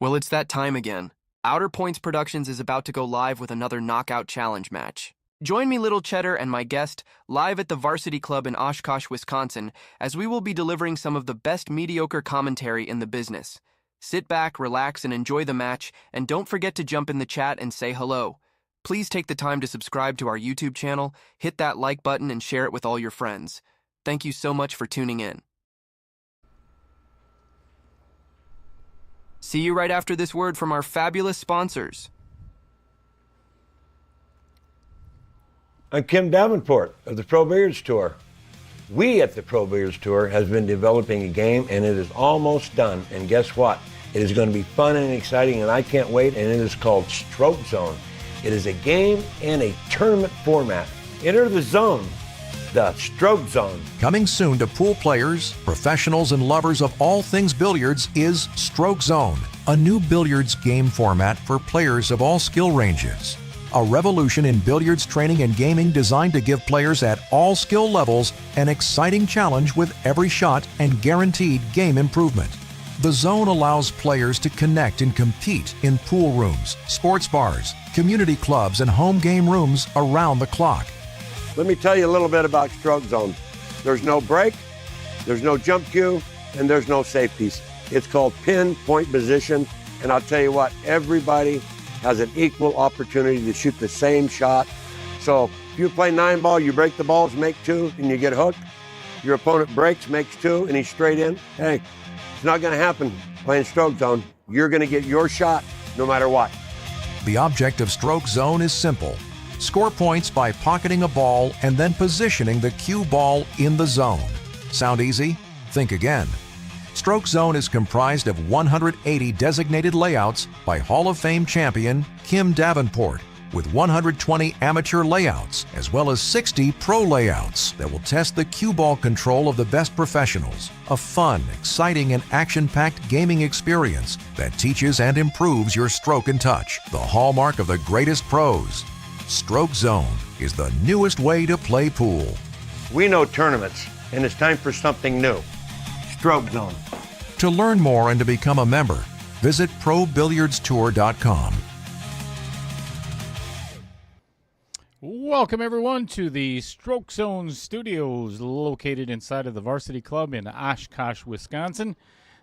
Well, it's that time again. Outer Points Productions is about to go live with another Knockout Challenge match. Join me, Little Cheddar, and my guest live at the Varsity Club in Oshkosh, Wisconsin, as we will be delivering some of the best mediocre commentary in the business. Sit back, relax, and enjoy the match, and don't forget to jump in the chat and say hello. Please take the time to subscribe to our YouTube channel, hit that like button, and share it with all your friends. Thank you so much for tuning in. See you right after this word from our fabulous sponsors. I'm Kim Davenport of the Pro Billiards Tour. We at the Pro Billiards Tour has been developing a game, and it is almost done. And guess what? It is going to be fun and exciting, and I can't wait, and it is called Stroke Zone. It is a game in a tournament format. Enter the zone, the Stroke Zone. Coming soon to pool players, professionals, and lovers of all things billiards is Stroke Zone, a new billiards game format for players of all skill ranges. A revolution in billiards training and gaming designed to give players at all skill levels an exciting challenge with every shot and guaranteed game improvement. The zone allows players to connect and compete in pool rooms, sports bars, community clubs, and home game rooms around the clock. Let me tell you a little bit about Stroke Zone. There's no break, there's no jump cue, and there's no safe piece. It's called pinpoint position, and I'll tell you what, everybody has an equal opportunity to shoot the same shot. So if you play 9-ball, you break the balls, make 2, and you get hooked. Your opponent breaks, makes 2, and he's straight in. Hey, it's not gonna happen playing Stroke Zone. You're gonna get your shot no matter what. The object of Stroke Zone is simple. Score points by pocketing a ball and then positioning the cue ball in the zone. Sound easy? Think again. Stroke Zone is comprised of 180 designated layouts by Hall of Fame champion Kim Davenport, with 120 amateur layouts, as well as 60 pro layouts that will test the cue ball control of the best professionals. A fun, exciting, and action-packed gaming experience that teaches and improves your stroke and touch, the hallmark of the greatest pros. Stroke Zone is the newest way to play pool. We know tournaments, and it's time for something new. Stroke Zone. To learn more and to become a member, visit ProBilliardsTour.com. Welcome, everyone, to the Stroke Zone Studios, located inside of the Varsity Club in Oshkosh, Wisconsin.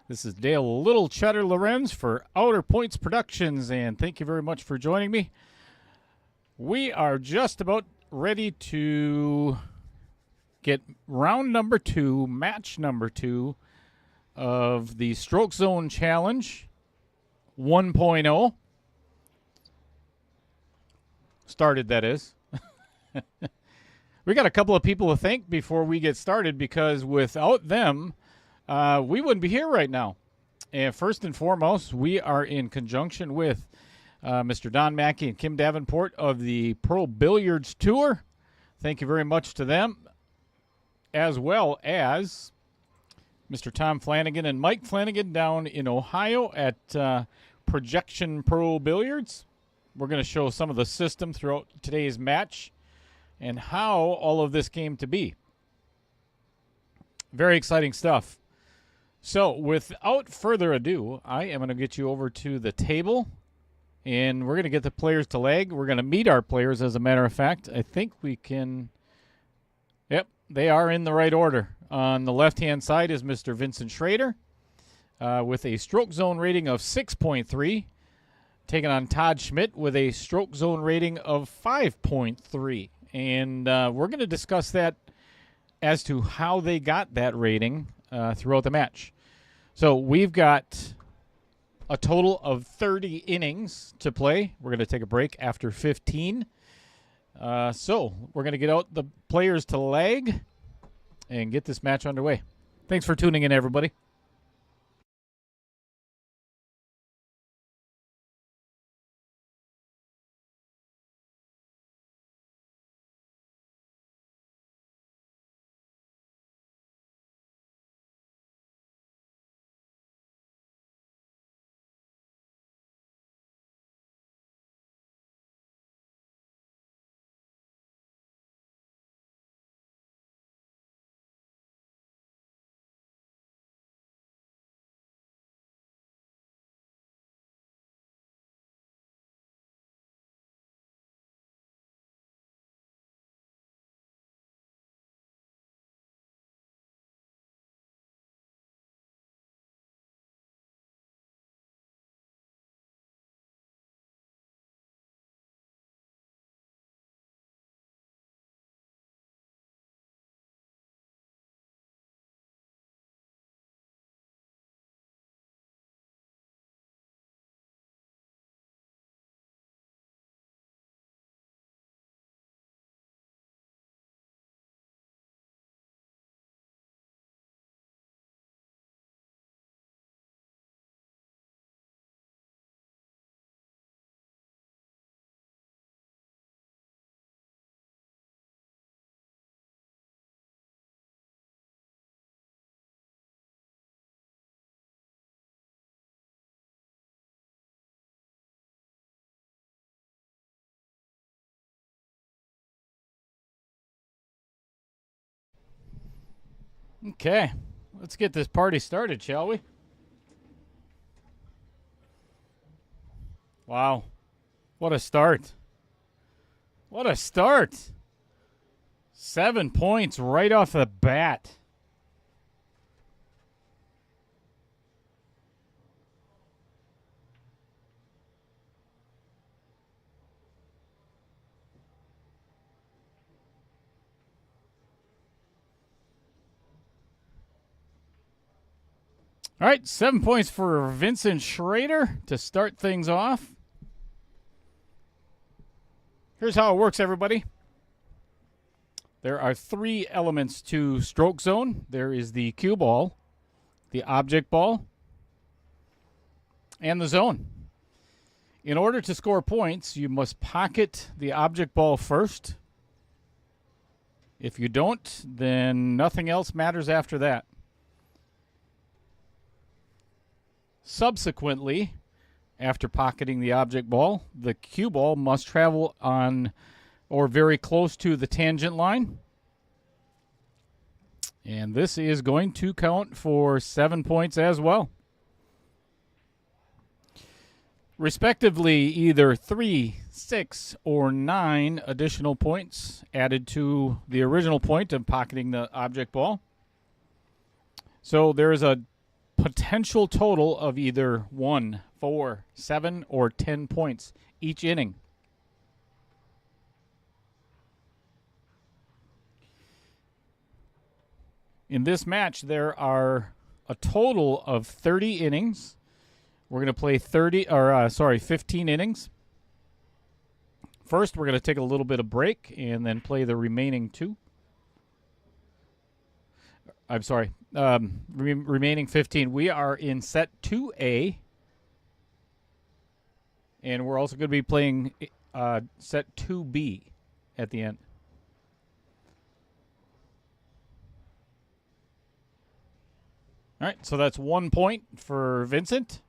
This is Dale Little Cheddar Lorenz for Outer Points Productions, and thank you very much for joining me. We are just about ready to get round number 2, match number 2 of the Stroke Zone Challenge 1.0. Started, that is. We got a couple of people to thank before we get started, because without them, we wouldn't be here right now. And first and foremost, we are in conjunction with Mr. Don Mackey and Kim Davenport of the Pro Billiards Tour. Thank you very much to them, as well as Mr. Tom Flanagan and Mike Flanagan down in Ohio at Projection Pro Billiards. We're going to show some of the system throughout today's match and how all of this came to be. Very exciting stuff. So without further ado, I am going to get you over to the table, and we're going to get the players to lag. We're going to meet our players, as a matter of fact. I think we can... Yep, they are in the right order. On the left-hand side is Mr. Vincent Schroeder with a Stroke Zone rating of 6.3, taking on Todd Schmidt with a Stroke Zone rating of 5.3. And we're going to discuss that as to how they got that rating throughout the match. So we've got a total of 30 innings to play. We're going to take a break after 15. So we're going to get out the players to lag and get this match underway. Thanks for tuning in, everybody. Okay, let's get this party started, shall we? Wow, what a start. What a start. 7 points right off the bat. All right, 7 points for Vincent Schroeder to start things off. Here's how it works, everybody. There are 3 elements to stroke zone. There is the cue ball, the object ball, and the zone. In order to score points, you must pocket the object ball first. If you don't, then nothing else matters after that. Subsequently, after pocketing the object ball, the cue ball must travel on or very close to the tangent line. And this is going to count for 7 points as well. Respectively, either 3, 6, or 9 additional points added to the original point of pocketing the object ball. So there is a potential total of either 1, 4, 7, or 10 points each inning. In this match, there are a total of 30 innings. We're going to play 15 innings. First, we're going to take a little bit of break and then play the remaining 2. I'm sorry, remaining 15. We are in set 2A, and we're also going to be playing set 2B at the end. All right, so that's 1 point for Vincent.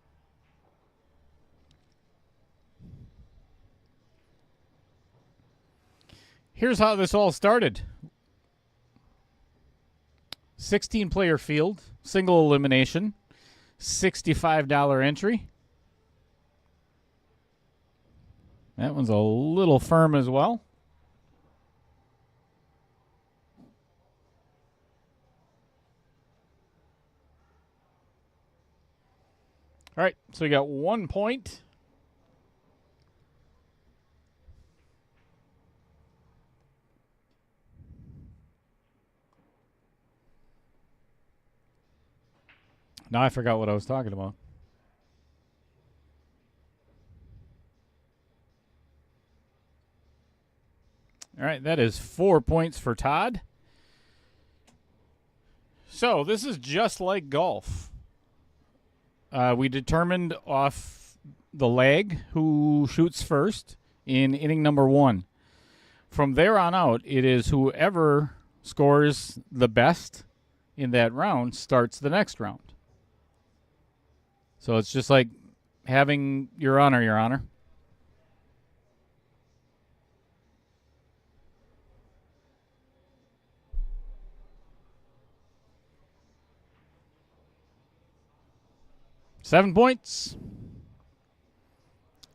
Here's how this all started. 16-player field, single elimination, $65 entry. That one's a little firm as well. All right, so we got 1 point. Now I forgot what I was talking about. All right, that is 4 points for Todd. So this is just like golf. We determined off the leg who shoots first in inning number 1. From there on out, it is whoever scores the best in that round starts the next round. So it's just like having Your Honor, Your Honor. Seven points.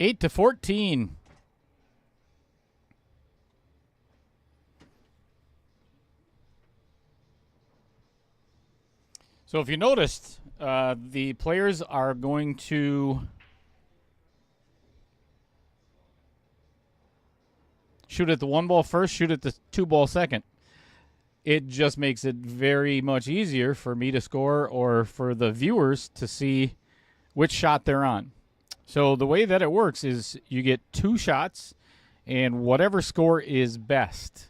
8-14. So if you noticed, the players are going to shoot at the 1 ball first, shoot at the 2 ball second. It just makes it very much easier for me to score or for the viewers to see which shot they're on. So the way that it works is you get 2 shots, and whatever score is best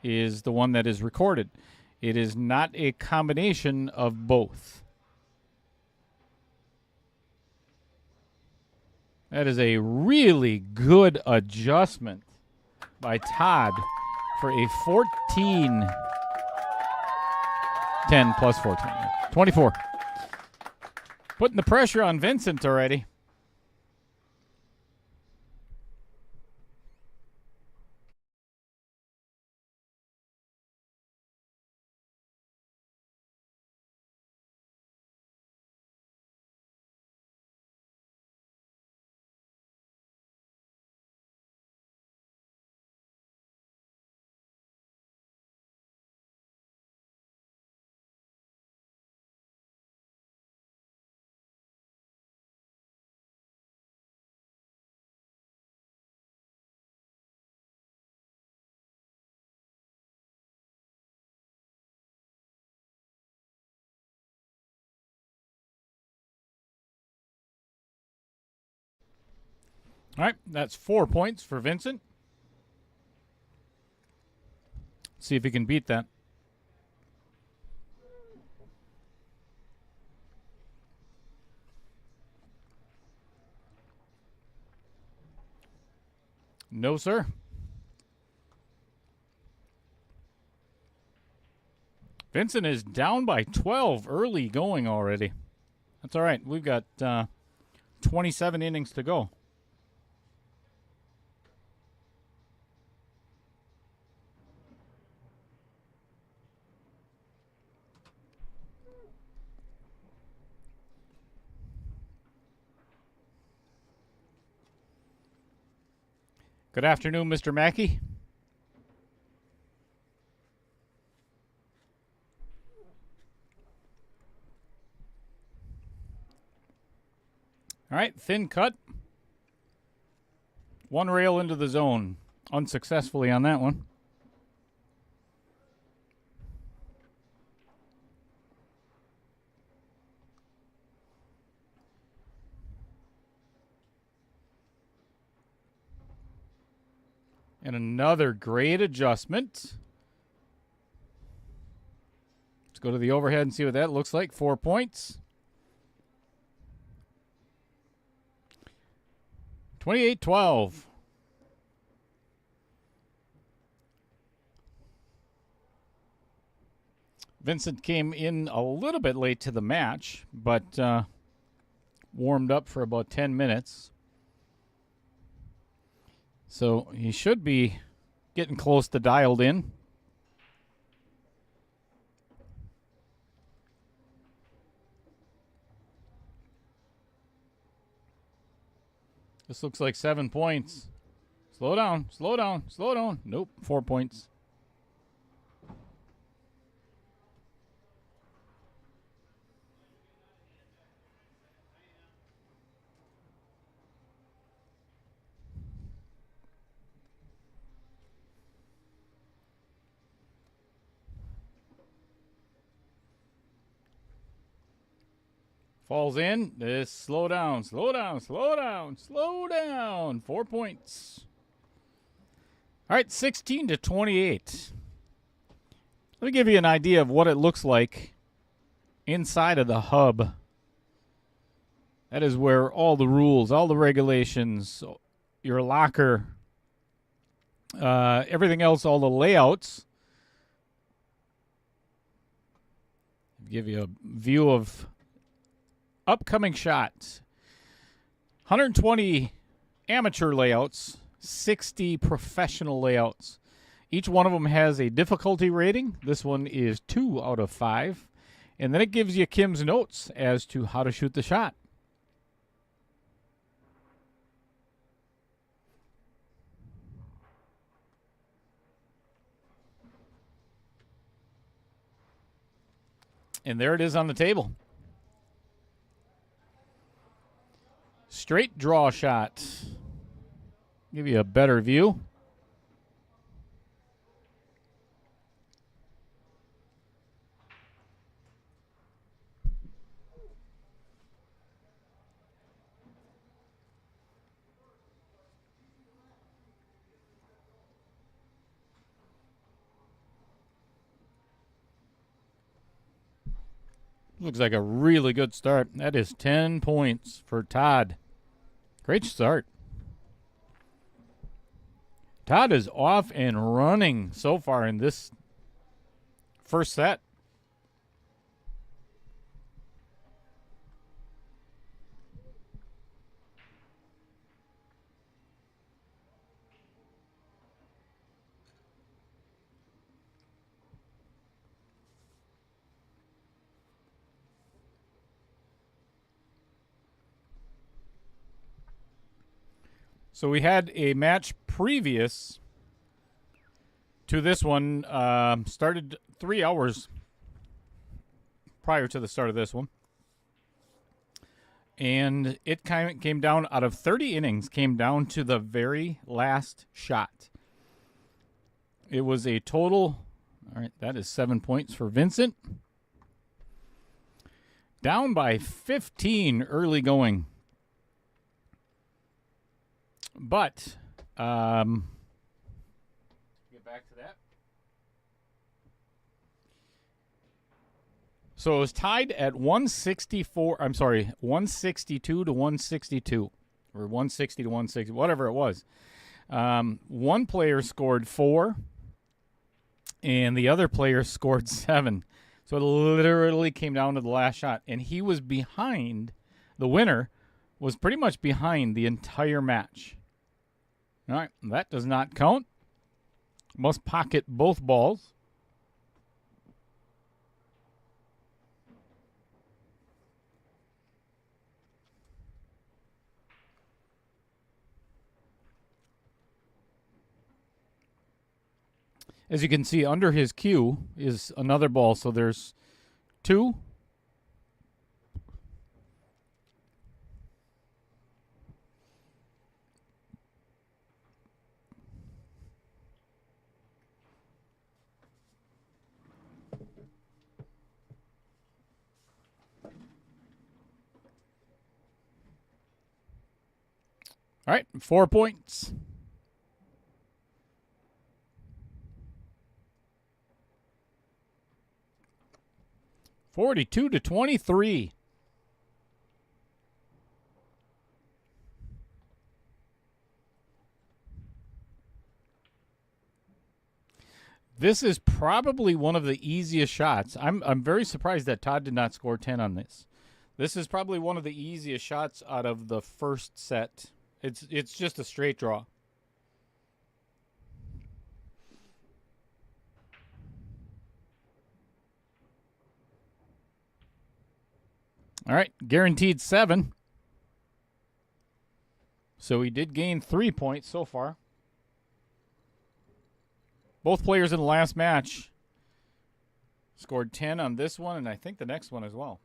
is the one that is recorded. It is not a combination of both. That is a really good adjustment by Todd for a 14. 10 plus 14. 24. Putting the pressure on Vincent already. All right, that's 4 points for Vincent. See if he can beat that. No, sir. Vincent is down by 12 early going already. That's all right. We've got 27 innings to go. Good afternoon, Mr. Mackey. All right, thin cut. One rail into the zone. Unsuccessfully on that one. And another great adjustment. Let's go to the overhead and see what that looks like. 4 points. 28-12. Vincent came in a little bit late to the match, but warmed up for about 10 minutes. So he should be getting close to dialed in. This looks like 7 points. Slow down, slow down, slow down. Nope, 4 points. Falls in. This slow down, slow down, slow down, slow down. 4 points. All right, 16-28. Let me give you an idea of what it looks like inside of the hub. That is where all the rules, all the regulations, your locker, everything else, all the layouts. Give you a view of upcoming shots. 120 amateur layouts, 60 professional layouts. Each one of them has a difficulty rating. This one is 2 out of 5. And then it gives you Kim's notes as to how to shoot the shot. And there it is on the table. Straight draw shot. Give you a better view. Looks like a really good start. That is 10 points for Todd. Great start. Todd is off and running so far in this first set. So we had a match previous to this one, started 3 hours prior to the start of this one. And it came down out of 30 innings, came down to the very last shot. It was a total, all right, that is 7 points for Vincent. Down by 15 early going. But get back to that. So it was tied at 164. I'm sorry, 162 to 162, or 160 to 160, whatever it was. One player scored 4, and the other player scored 7. So it literally came down to the last shot, and he was behind. The winner was pretty much behind the entire match. All right, that does not count. Must pocket both balls. As you can see, under his cue is another ball, so there's 2. All right, 4 points. $42 to $23. This is probably one of the easiest shots. I'm very surprised that Todd did not score 10 on this. This is probably one of the easiest shots out of the first set. It's just a straight draw. All right, guaranteed 7. So he did gain 3 points so far. Both players in the last match scored 10 on this one, and I think the next one as well.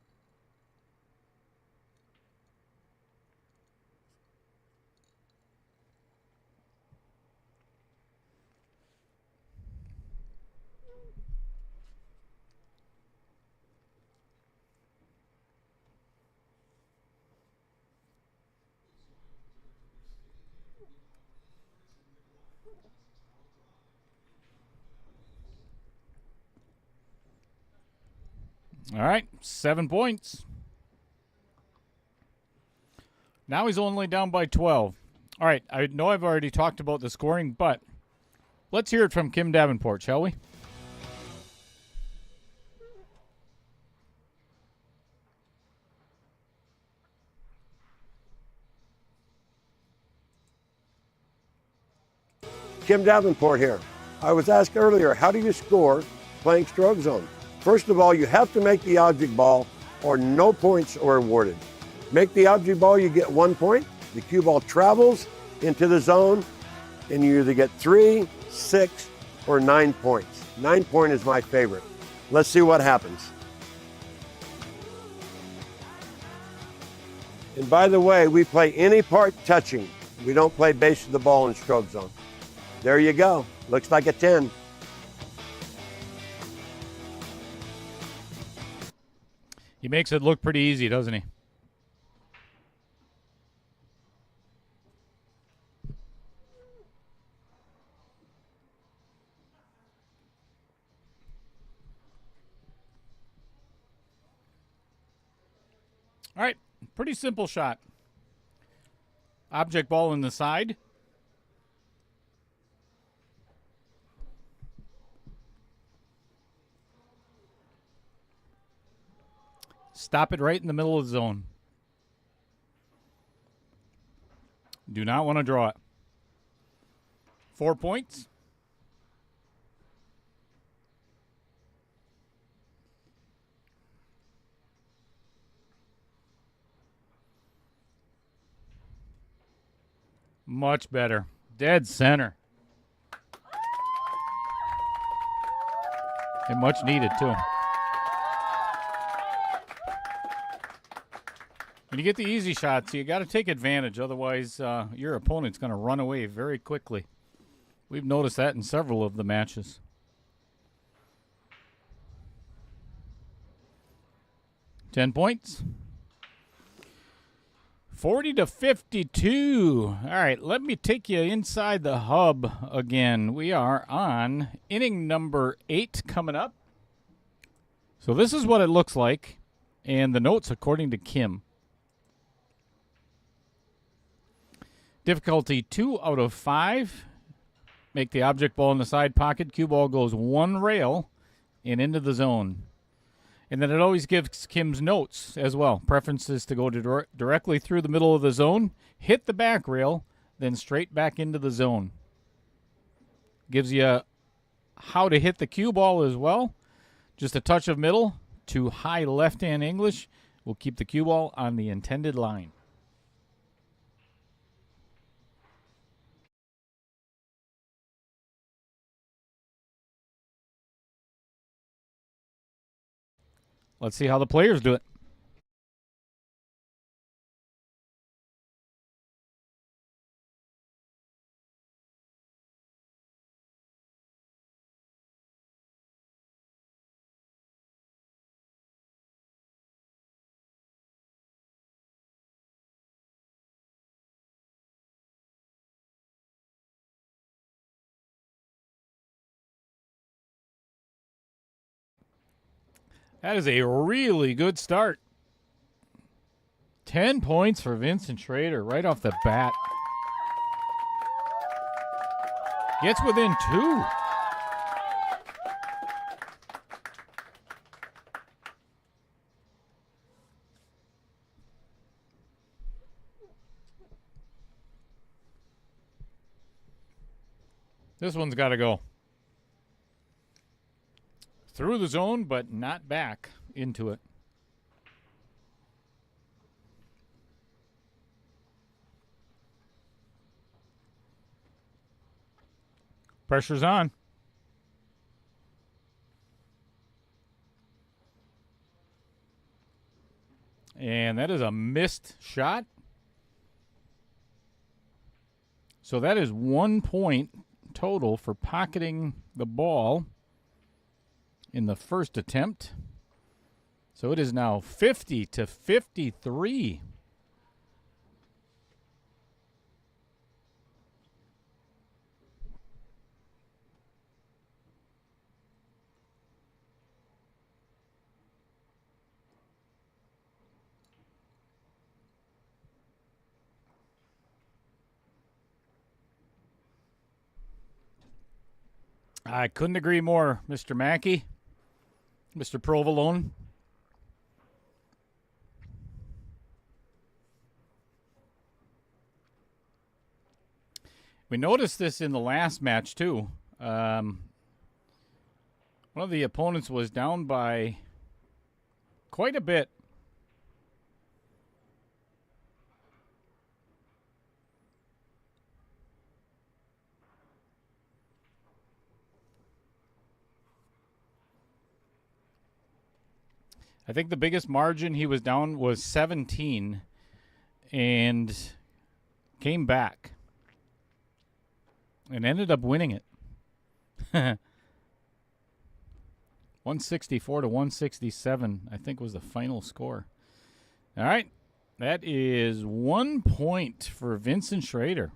All right, 7 points. Now he's only down by 12. All right, I know I've already talked about the scoring, but let's hear it from Kim Davenport, shall we? Kim Davenport here. I was asked earlier, how do you score playing stroke zone? First of all, you have to make the object ball or no points are awarded. Make the object ball, you get 1 point. The cue ball travels into the zone and you either get 3, 6, or 9 points. 9 point is my favorite. Let's see what happens. And by the way, we play any part touching. We don't play base of the ball in stroke zone. There you go. Looks like a 10. He makes it look pretty easy, doesn't he? All right, pretty simple shot. Object ball in the side. Stop it right in the middle of the zone. Do not want to draw it. 4 points. Much better. Dead center. And much needed, too. When you get the easy shots, you got to take advantage. Otherwise, your opponent's going to run away very quickly. We've noticed that in several of the matches. $10 points. 40-52. All right, let me take you inside the hub again. We are on inning number 8 coming up. So this is what it looks like, and the notes according to Kim. Difficulty 2 out of 5. Make the object ball in the side pocket. Cue ball goes one rail and into the zone. And then it always gives Kim's notes as well. Preference is to go directly through the middle of the zone, hit the back rail, then straight back into the zone. Gives you how to hit the cue ball as well. Just a touch of middle to high left-hand English will keep the cue ball on the intended line. Let's see how the players do it. That is a really good start. 10 points for Vincent Schroeder right off the bat. Gets within 2. This one's got to go. Through the zone, but not back into it. Pressure's on. And that is a missed shot. So that is 1 point total for pocketing the ball in the first attempt. So it is now 50-53. I couldn't agree more, Mr. Mackey. Mr. Provolone. We noticed this in the last match, too. One of the opponents was down by quite a bit. I think the biggest margin he was down was 17 and came back and ended up winning it. 164-167, I think, was the final score. All right. That is 1 point for Vincent Schroeder.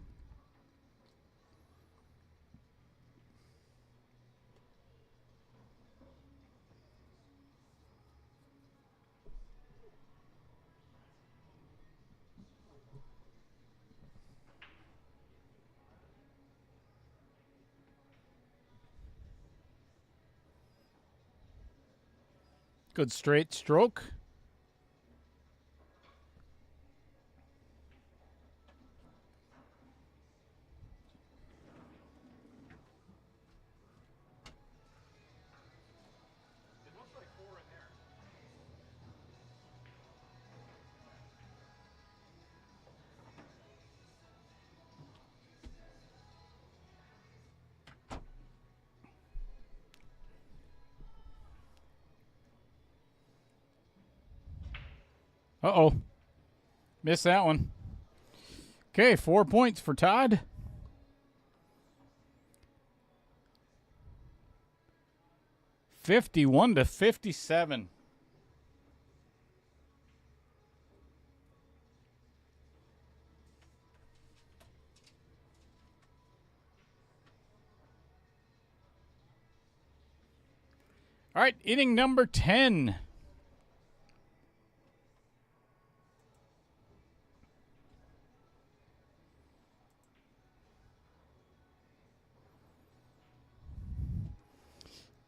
Good straight stroke. Uh-oh. Missed that one. Okay, 4 points for Todd. $51-57. All right, inning number 10.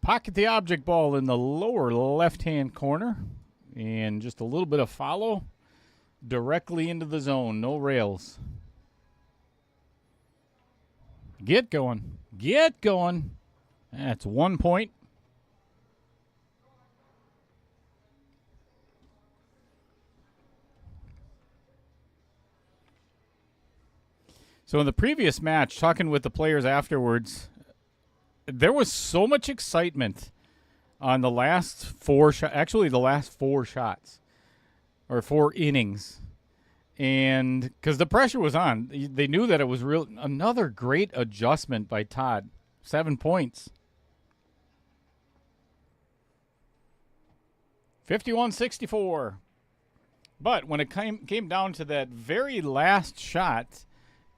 Pocket the object ball in the lower left-hand corner. And just a little bit of follow directly into the zone. No rails. Get going. Get going. That's 1 point. So in the previous match, talking with the players afterwards, there was so much excitement on the last four shots. Actually, the last 4 shots or 4 innings. And because the pressure was on, they knew that it was another great adjustment by Todd. 7 points. 51-64. But when it came down to that very last shot,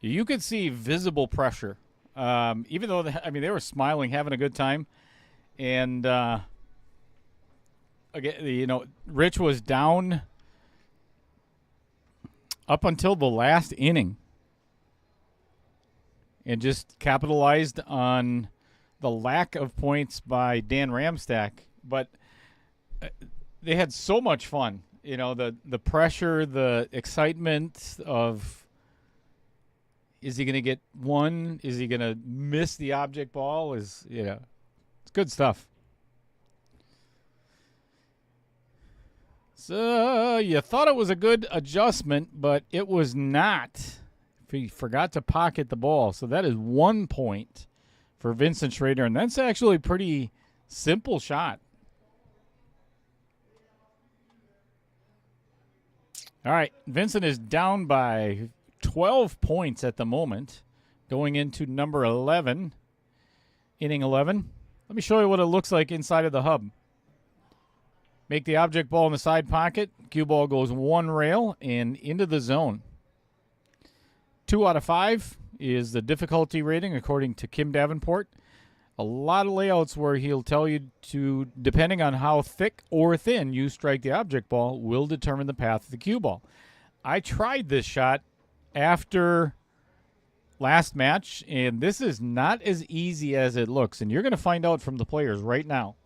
you could see visible pressure. Even though, they were smiling, having a good time. And, again, Rich was down up until the last inning and just capitalized on the lack of points by Dan Ramstack. But they had so much fun. The pressure, the excitement of, is he going to get one? Is he going to miss the object ball? It's good stuff. So you thought it was a good adjustment, but it was not. He forgot to pocket the ball. So that is 1 point for Vincent Schroeder, and that's actually a pretty simple shot. All right, Vincent is down by 12 points at the moment, going into number 11, inning 11. Let me show you what it looks like inside of the hub. Make the object ball in the side pocket. Cue ball goes 1 rail and into the zone. 2 out of 5 is the difficulty rating according to Kim Davenport. A lot of layouts where he'll tell you to, depending on how thick or thin you strike the object ball, will determine the path of the cue ball. I tried this shot after last match, and this is not as easy as it looks, and you're going to find out from the players right now.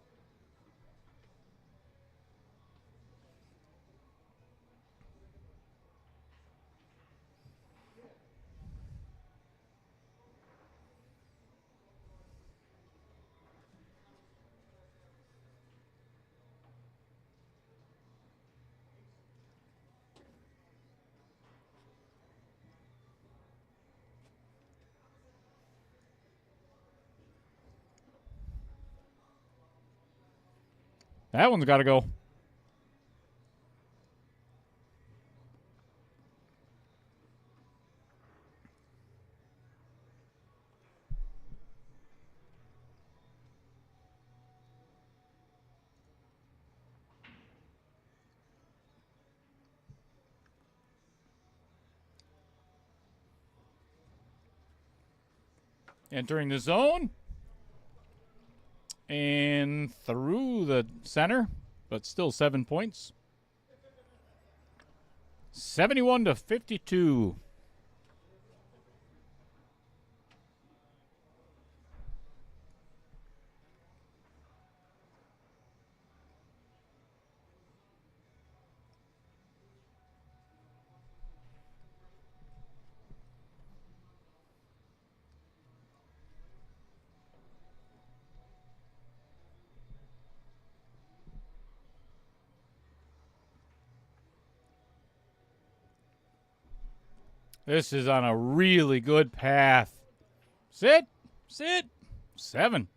That one's got to go. Entering the zone. And through the center, but still 7 points. 71-52. This is on a really good path. Sit. 7.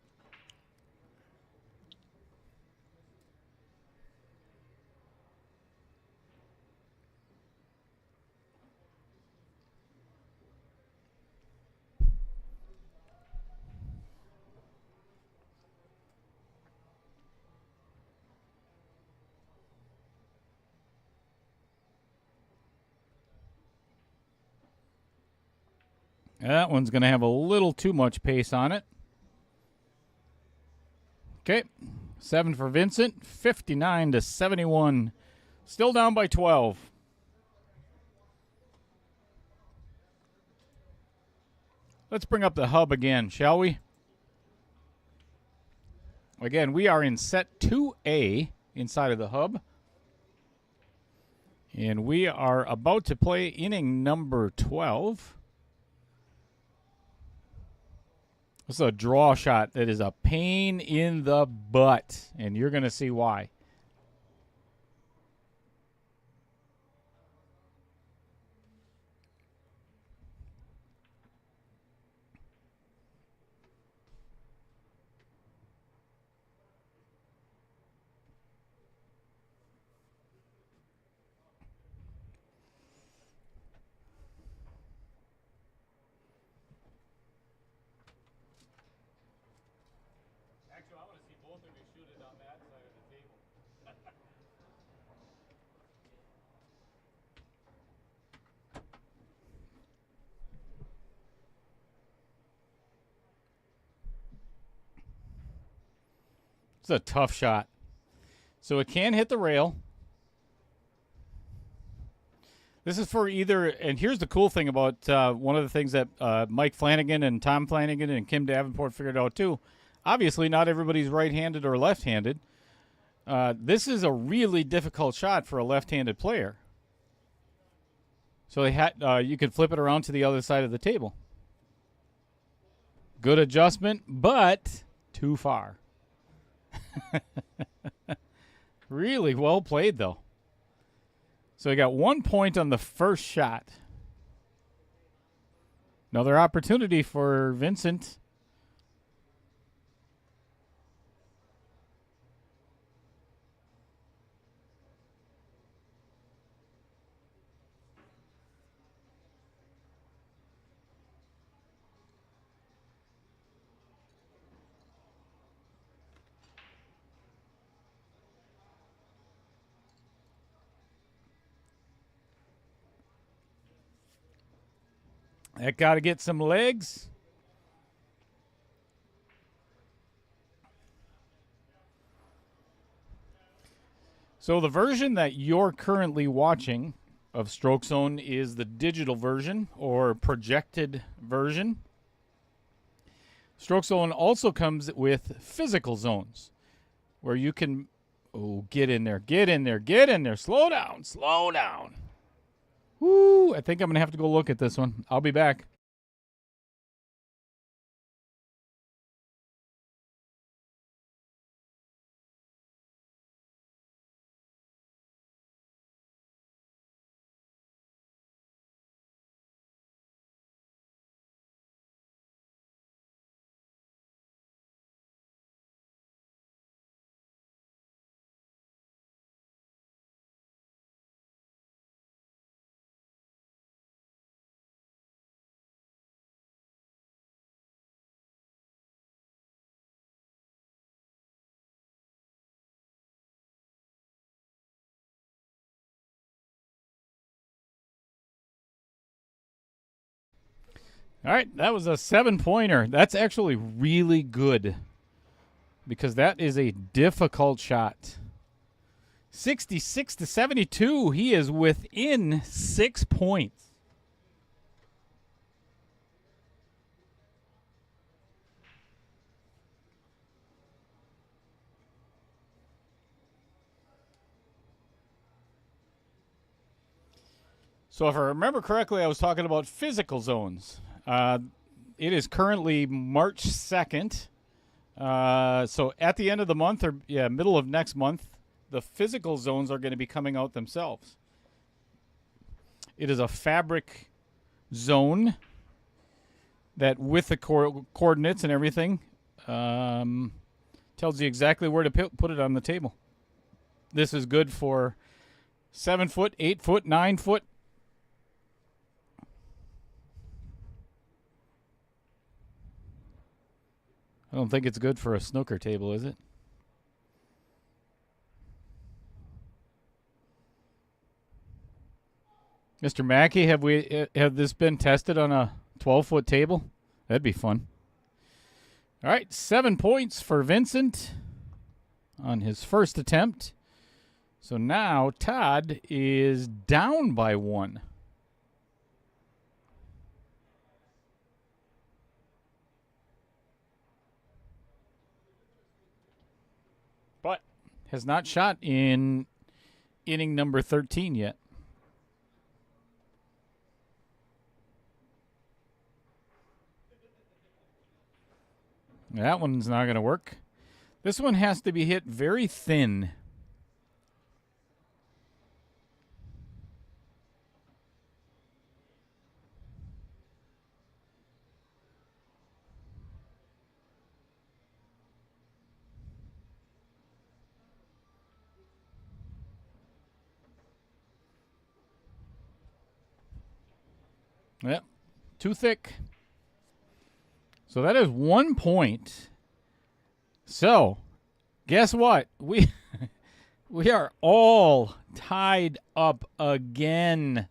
That one's going to have a little too much pace on it. Okay, 7 for Vincent, 59-71. Still down by 12. Let's bring up the hub again, shall we? Again, we are in set 2A inside of the hub. And we are about to play inning number 12. This is a draw shot that is a pain in the butt, and you're going to see why. Actually, I want to see both of you shoot it on that side of the table. It's a tough shot. So it can hit the rail. This is for either, and here's the cool thing about one of the things that Mike Flanagan and Tom Flanagan and Kim Davenport figured out too. Obviously, not everybody's right-handed or left-handed. This is a really difficult shot for a left-handed player. So they had you could flip it around to the other side of the table. Good adjustment, but too far. Really well played, though. So he got 1 point on the first shot. Another opportunity for Vincent. That got to get some legs. So the version that you're currently watching of Stroke Zone is the digital version or projected version. Stroke Zone also comes with physical zones where you can, get in there, get in there, get in there. Slow down, slow down. Woo, I think I'm going to have to go look at this one. I'll be back. All right, that was a 7-pointer. That's actually really good because that is a difficult shot. 66-72. He is within 6 points. So if I remember correctly, I was talking about physical zones. It is currently March 2nd. So at the end of the month, or middle of next month, the physical zones are going to be coming out themselves. It is a fabric zone that, with the coordinates and everything, tells you exactly where to put it on the table. This is good for 7 foot, 8 foot, 9 foot. I don't think it's good for a snooker table, is it? Mr. Mackey, have this been tested on a 12-foot table? That'd be fun. All right, 7 points for Vincent. on his first attempt. So now Todd is down by 1. But has not shot in inning number 13 yet. That one's not going to work. This one has to be hit very thin. Yep, too thick. So that is 1 point. So, guess what? We are all tied up again.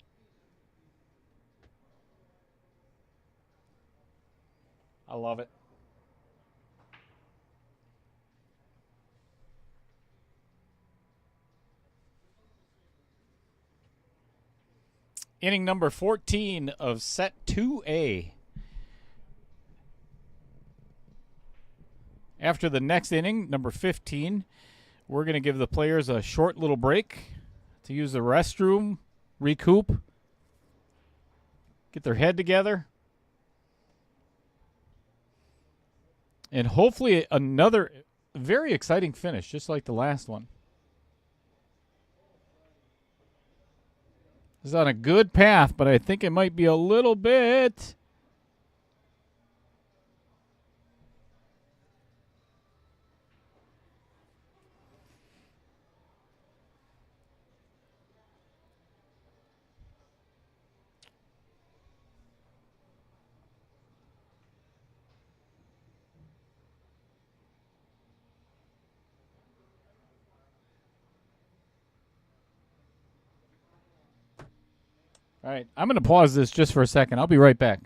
I love it. Inning number 14 of set 2A. After the next inning, number 15, we're going to give the players a short little break to use the restroom, recoup, get their head together, and hopefully another very exciting finish, just like the last one. This is on a good path, but I think it might be a little bit. All right, I'm going to pause this just for a second. I'll be right back.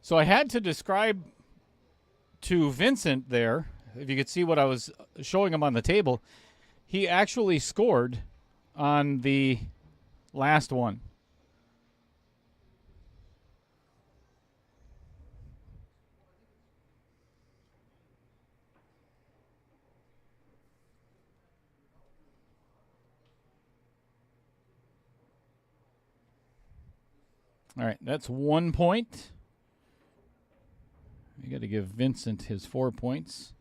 So I had to describe to Vincent there, if you could see what I was showing him on the table, he actually scored on the last one. All right, that's 1 point. You got to give Vincent his 4 points.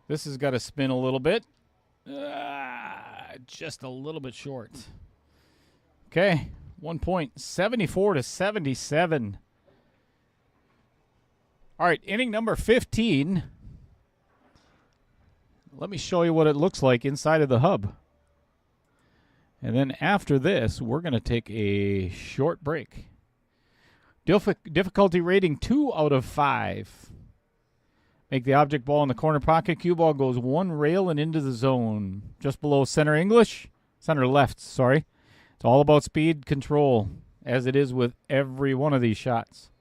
This has got to spin a little bit. Just a little bit short. Okay, 1 point. 74-77. All right, inning number 15. Let me show you what it looks like inside of the hub. And then after this, we're going to take a short break. Difficulty rating 2 out of 5. Make the object ball in the corner pocket. Cue ball goes one rail and into the zone. Just below center left, sorry. It's all about speed control, as it is with every one of these shots.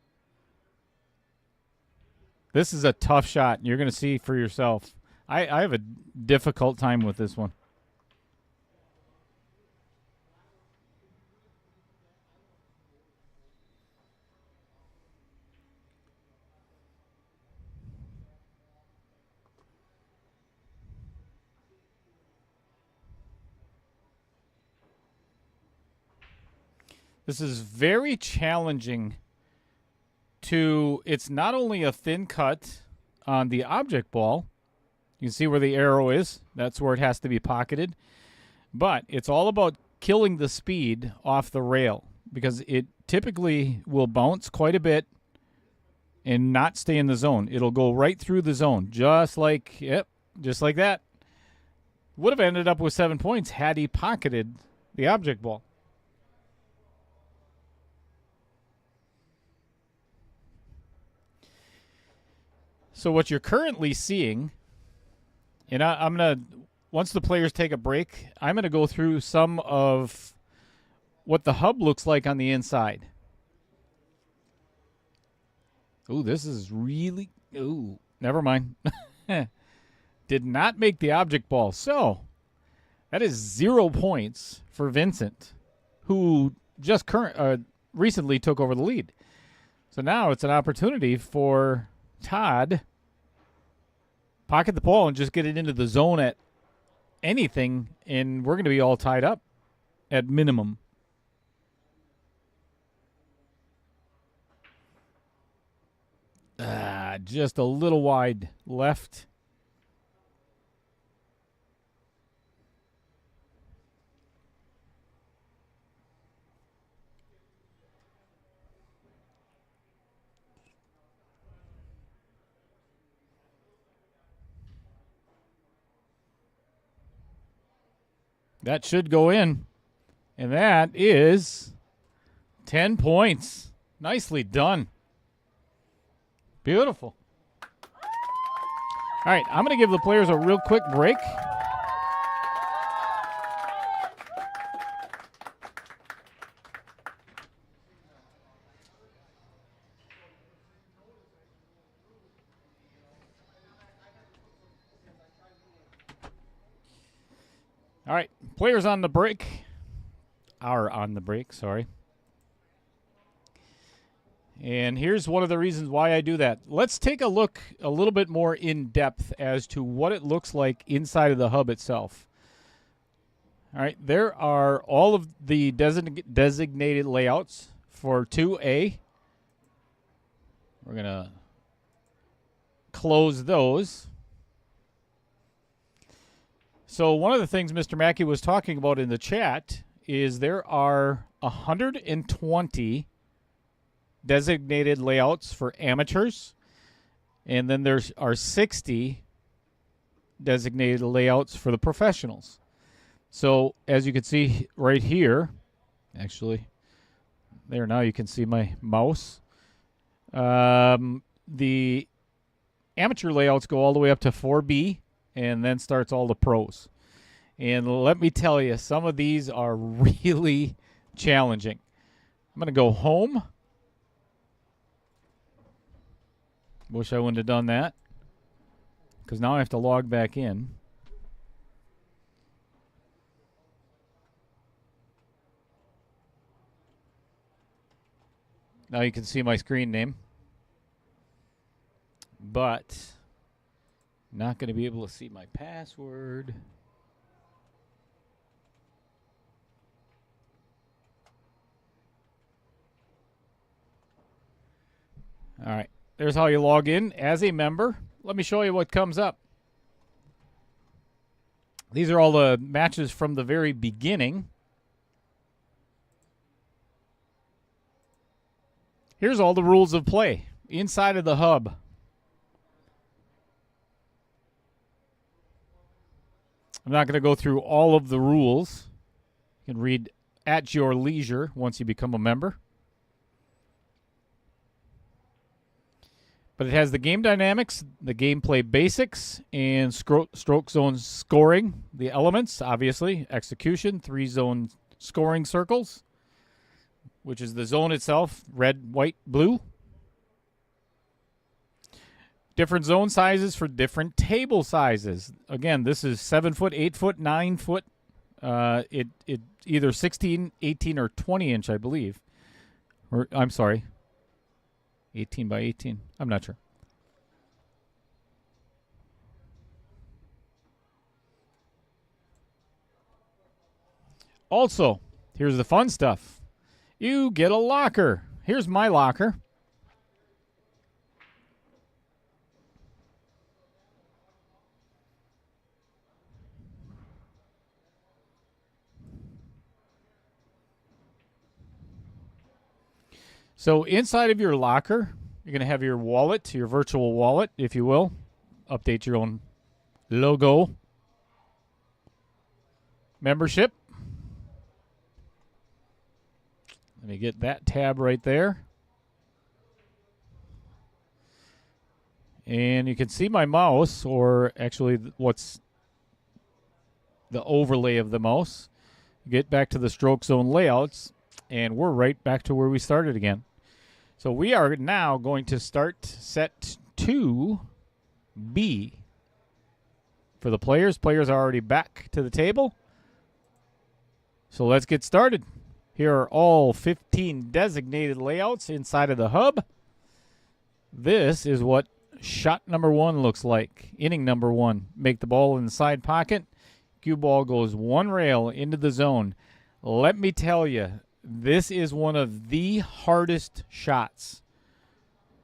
This is a tough shot. You're going to see for yourself. I have a difficult time with this one. This is very challenging it's not only a thin cut on the object ball, you can see where the arrow is. That's where it has to be pocketed. But it's all about killing the speed off the rail because it typically will bounce quite a bit and not stay in the zone. It'll go right through the zone, just like that. Would have ended up with 7 points had he pocketed the object ball. So what you're currently seeing, and I'm going to, once the players take a break, I'm going to go through some of what the hub looks like on the inside. Ooh, this is really, never mind. Did not make the object ball. So that is 0 points for Vincent, who just recently took over the lead. So now it's an opportunity for Todd pocket the ball and just get it into the zone at anything, and we're going to be all tied up at minimum. Just a little wide left. That should go in. And that is 10 points. Nicely done. Beautiful. All right, I'm going to give the players a real quick break. All right, players on the break. Are on the break, sorry. And here's one of the reasons why I do that. Let's take a look a little bit more in depth as to what it looks like inside of the hub itself. All right, there are all of the designated layouts for 2A. We're going to close those. So one of the things Mr. Mackey was talking about in the chat is there are 120 designated layouts for amateurs, and then there are 60 designated layouts for the professionals. So as you can see right here, actually, there now you can see my mouse. The amateur layouts go all the way up to 4B, and then starts all the pros. And let me tell you, some of these are really challenging. I'm going to go home. Wish I wouldn't have done that, because now I have to log back in. Now you can see my screen name, but not going to be able to see my password. All right. There's how you log in as a member. Let me show you what comes up. These are all the matches from the very beginning. Here's all the rules of play inside of the hub. I'm not going to go through all of the rules. You can read at your leisure once you become a member. But it has the game dynamics, the gameplay basics, and stroke zone scoring. The elements, obviously, execution, 3 zone scoring circles, which is the zone itself, red, white, blue. Different zone sizes for different table sizes. Again, this is 7 foot, 8 foot, 9 foot. It either 16, 18, or 20 inch, I believe. Or I'm sorry. 18 by 18. I'm not sure. Also, here's the fun stuff. You get a locker. Here's my locker. So inside of your locker, you're going to have your wallet, your virtual wallet, if you will. Update your own logo. Membership. Let me get that tab right there. And you can see my mouse, or actually what's the overlay of the mouse. Get back to the stroke zone layouts, and we're right back to where we started again. So we are now going to start set 2B. For the players, players are already back to the table. So let's get started. Here are all 15 designated layouts inside of the hub. This is what shot number 1 looks like. Inning number 1. Make the ball in the side pocket. Cue ball goes one rail into the zone. Let me tell you, this is one of the hardest shots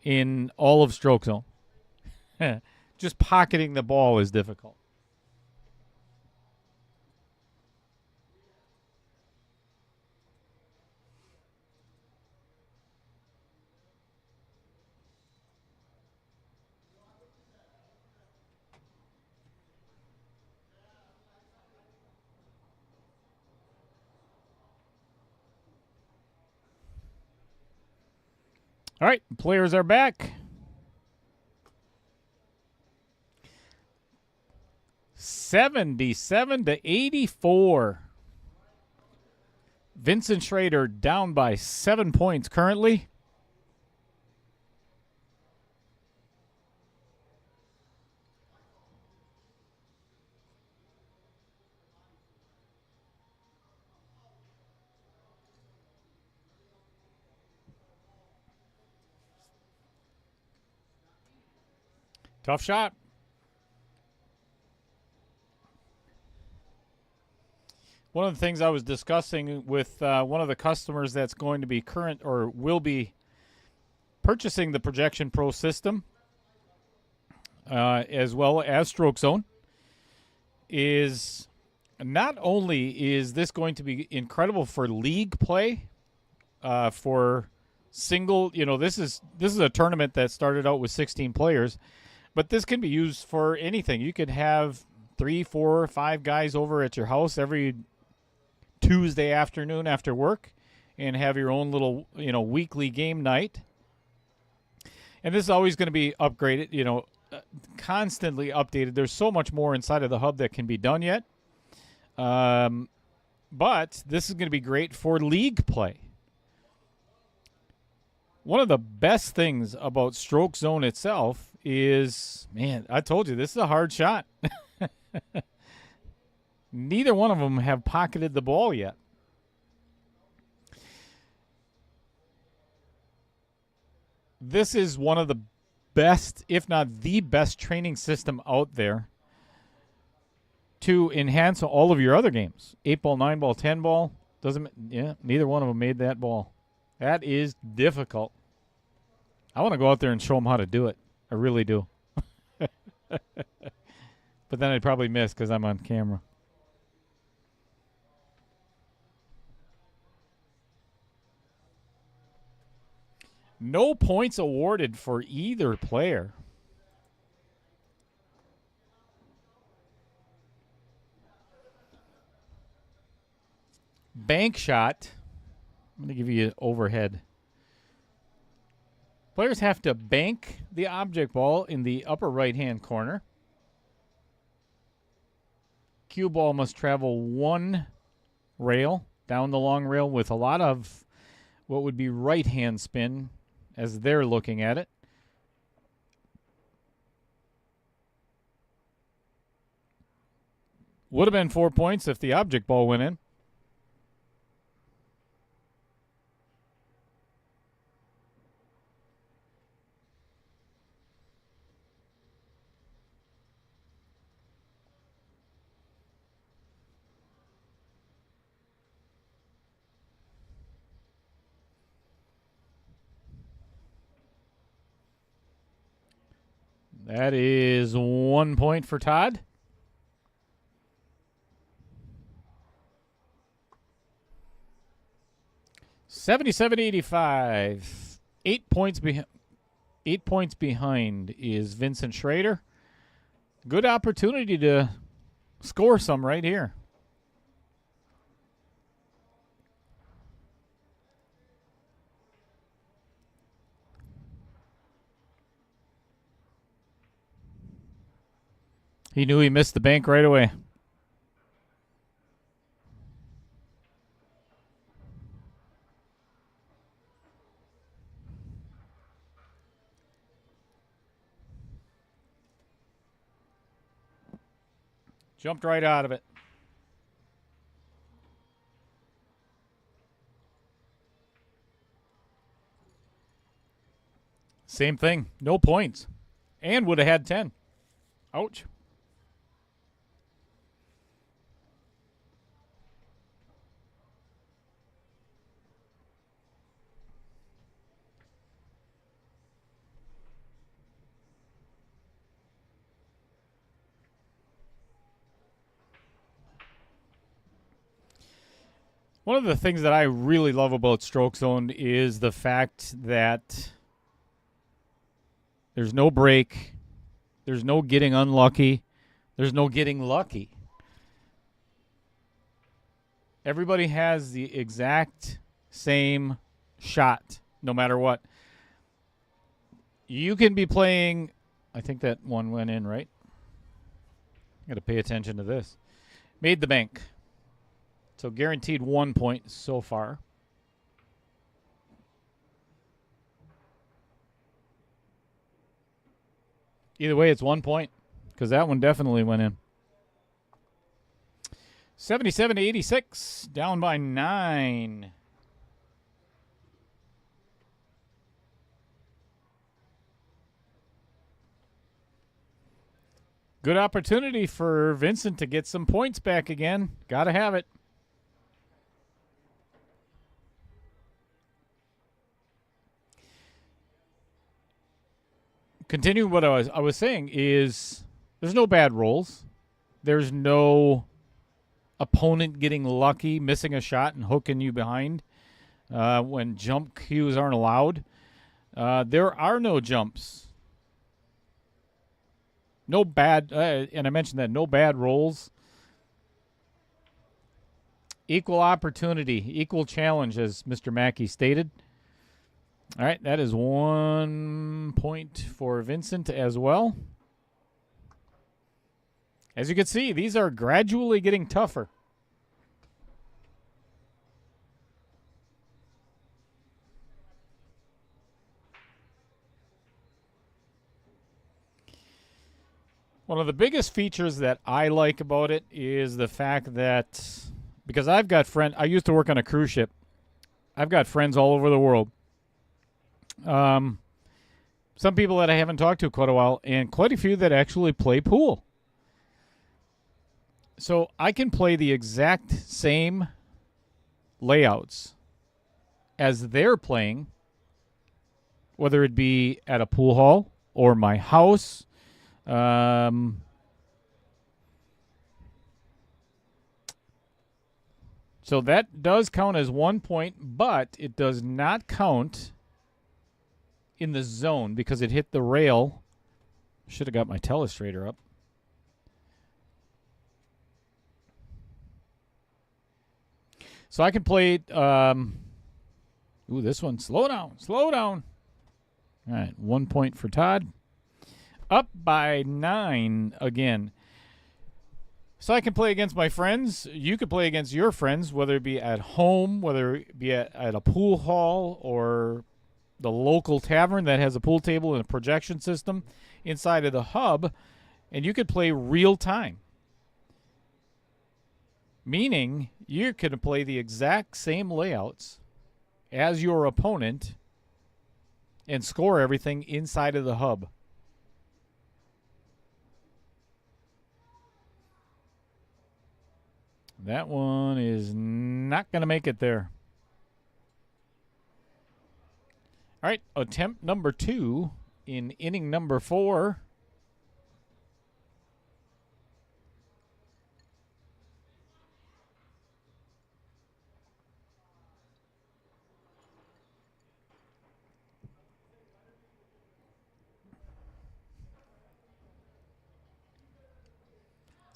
in all of stroke zone. Just pocketing the ball is difficult. All right, players are back. 77-84. Vincent Schroeder down by 7 points currently. Tough shot. One of the things I was discussing with one of the customers that's going to be current or will be purchasing the Projection Pro system as well as Stroke Zone is not only is this going to be incredible for league play, for single, this is a tournament that started out with 16 players. But this can be used for anything. You could have 3, 4, 5 guys over at your house every Tuesday afternoon after work and have your own little, weekly game night. And this is always going to be upgraded, constantly updated. There's so much more inside of the hub that can be done yet. But this is going to be great for league play. One of the best things about Stroke Zone itself is, man, I told you, this is a hard shot. Neither one of them have pocketed the ball yet. This is one of the best, if not the best, training system out there to enhance all of your other games. 8-ball, 9-ball, 10-ball. Neither one of them made that ball. That is difficult. I want to go out there and show them how to do it. I really do. But then I'd probably miss because I'm on camera. No points awarded for either player. Bank shot. I'm going to give you an overhead. Players have to bank the object ball in the upper right-hand corner. Cue ball must travel one rail down the long rail with a lot of what would be right-hand spin as they're looking at it. Would have been 4 points if the object ball went in. That is 1 point for Todd. 77-85. 8 points behind. 8 points behind is Vincent Schroeder. Good opportunity to score some right here. He knew he missed the bank right away. Jumped right out of it. Same thing. No points. And would have had 10. Ouch. One of the things that I really love about Stroke Zone is the fact that there's no break, there's no getting unlucky, there's no getting lucky. Everybody has the exact same shot, no matter what. You can be playing, I think that one went in, right? Got to pay attention to this. Made the bank. So guaranteed 1 point so far. Either way, it's 1 point because that one definitely went in. 77-86, down by 9. Good opportunity for Vincent to get some points back again. Got to have it. Continuing what I was saying is there's no bad rolls. There's no opponent getting lucky, missing a shot and hooking you behind when jump cues aren't allowed. There are no jumps. No bad, and I mentioned that, no bad rolls. Equal opportunity, equal challenge, as Mr. Mackey stated. All right, that is 1 point for Vincent as well. As you can see, these are gradually getting tougher. One of the biggest features that I like about it is the fact that, because I've got friends, I used to work on a cruise ship. I've got friends all over the world. Some people that I haven't talked to quite a while, and quite a few that actually play pool. So I can play the exact same layouts as they're playing, whether it be at a pool hall or my house. So that does count as 1 point, but it does not count in the zone because it hit the rail. Should have got my telestrator up. So I can play this one. Slow down. Slow down. All right, 1 point for Todd. Up by 9 again. So I can play against my friends. You could play against your friends, whether it be at home, whether it be at a pool hall, or the local tavern that has a pool table and a projection system inside of the hub, and you could play real time. Meaning you could play the exact same layouts as your opponent and score everything inside of the hub. That one is not going to make it there. All right, attempt number 2 in inning number 4.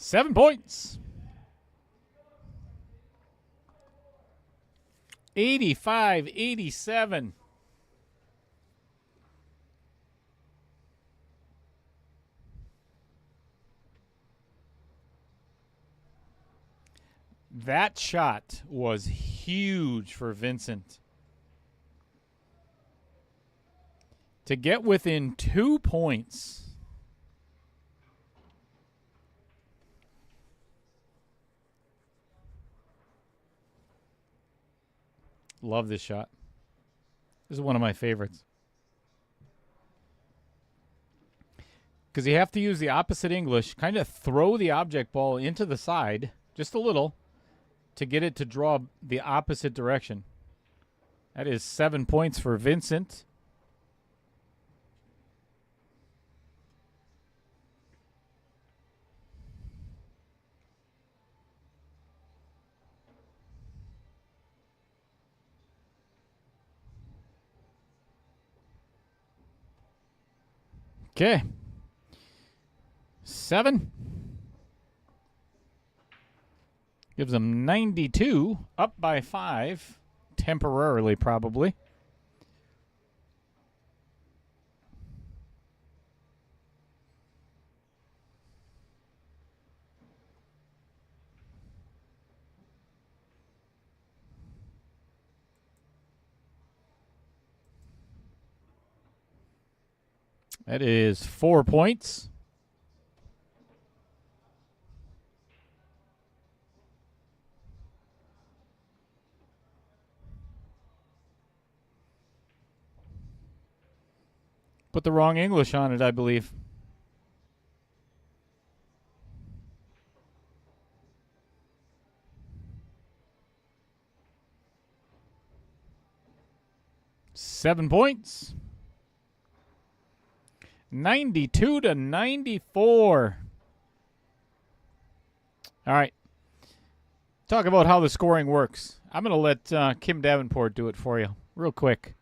7 points. 85-87. That shot was huge for Vincent. To get within 2 points. Love this shot. This is one of my favorites. Because you have to use the opposite English, kind of throw the object ball into the side, just a little, to get it to draw the opposite direction. That is 7 points for Vincent. Okay. 7. Gives them 92, up by 5, temporarily probably. That is 4 points. Put the wrong English on it, I believe. Seven points. 92-94. All right. Talk about how the scoring works. I'm going to let Kim Davenport do it for you real quick.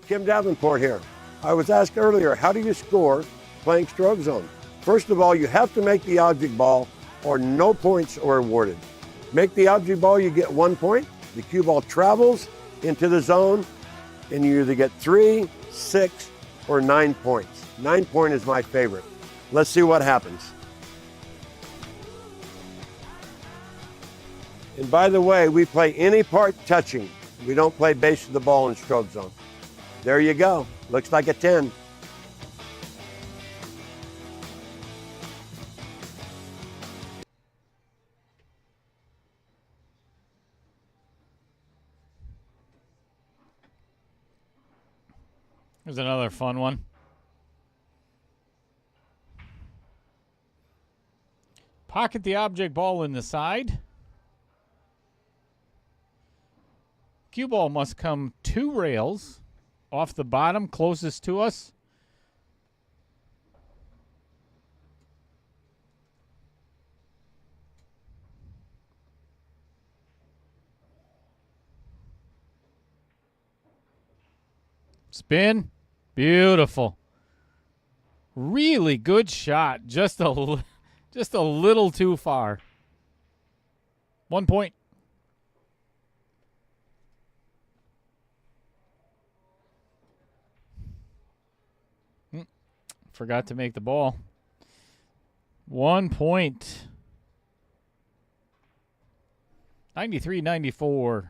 Kim Davenport here. I was asked earlier, how do you score playing stroke zone? First of all, you have to make the object ball or no points are awarded. Make the object ball, you get 1 point. The cue ball travels into the zone and you either get 3, 6, or 9 points. 9 point is my favorite. Let's see what happens. And by the way, we play any part touching. We don't play base of the ball in stroke zone. There you go. Looks like a 10. Here's another fun one. Pocket the object ball in the side. Cue ball must come 2 rails off the bottom closest to us. Spin. Beautiful. Really good shot. Just a little too far. 1 point. Forgot to make the ball. 1 point. 93-94.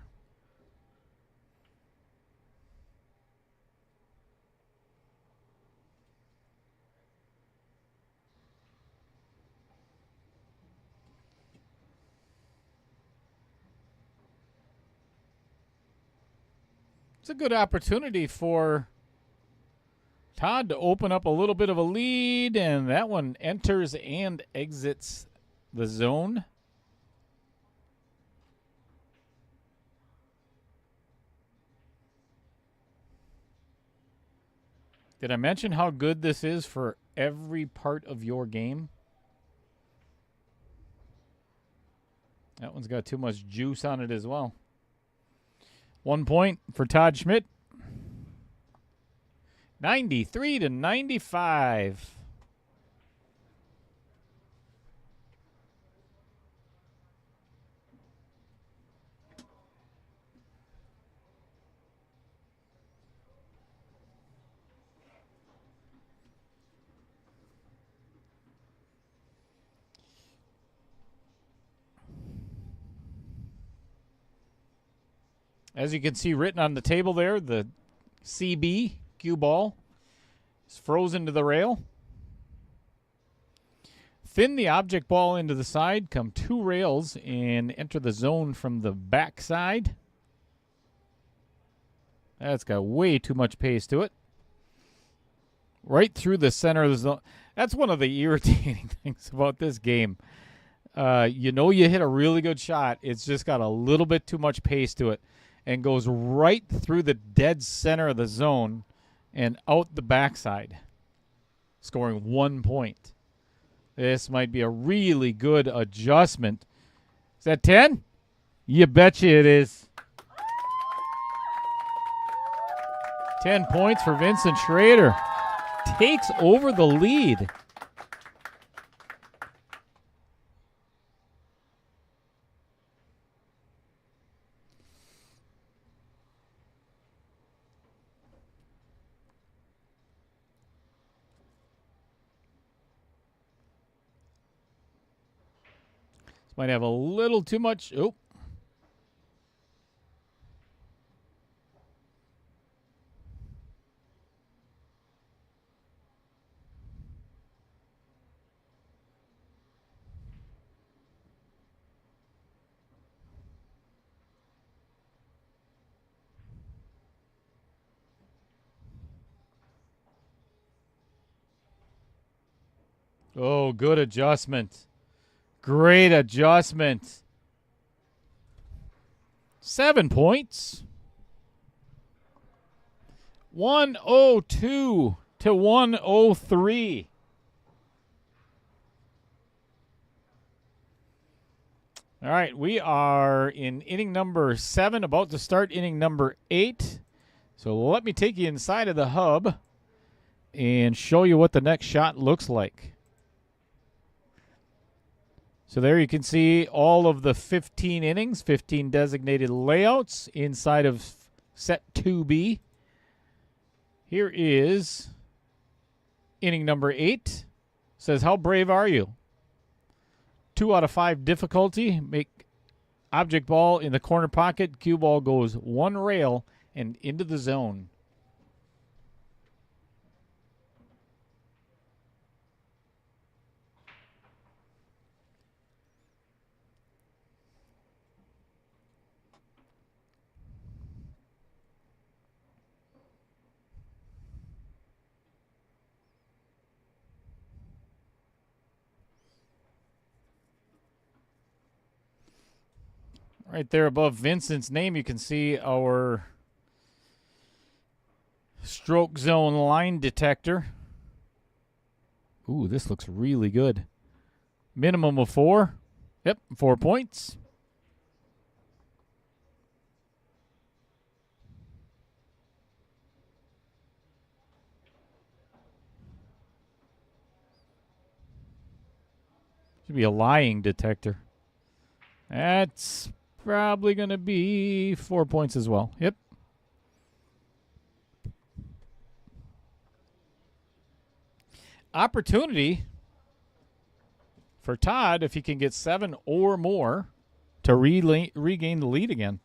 It's a good opportunity for Todd to open up a little bit of a lead, and that one enters and exits the zone. Did I mention how good this is for every part of your game? That one's got too much juice on it as well. 1 point for Todd Schmidt. 93-95. As you can see written on the table there, the CB cue ball is frozen to the rail. Thin the object ball into the side, come 2 rails, and enter the zone from the back side. That's got way too much pace to it. Right through the center of the zone. That's one of the irritating things about this game. You know you hit a really good shot. It's just got a little bit too much pace to it and goes right through the dead center of the zone and out the backside, scoring 1 point. This might be a really good adjustment. Is that 10? You betcha it is. 10 points for Vincent Schroeder. Takes over the lead. This might have a little too much. Oh. Oh, good adjustment. Great adjustment. 7 points. 102 to 103. All right, we are in inning number 7, about to start inning number 8. So let me take you inside of the hub and show you what the next shot looks like. So there you can see all of the 15 innings, 15 designated layouts inside of set 2B. Here is inning number 8. Says, how brave are you? 2 out of 5 difficulty. Make object ball in the corner pocket. Cue ball goes 1 rail and into the zone. Right there above Vincent's name, you can see our stroke zone line detector. Ooh, this looks really good. Minimum of 4. Yep, 4 points. Should be a lying detector. That's probably going to be 4 points as well. Yep. Opportunity for Todd, if he can get 7 or more, to regain the lead again.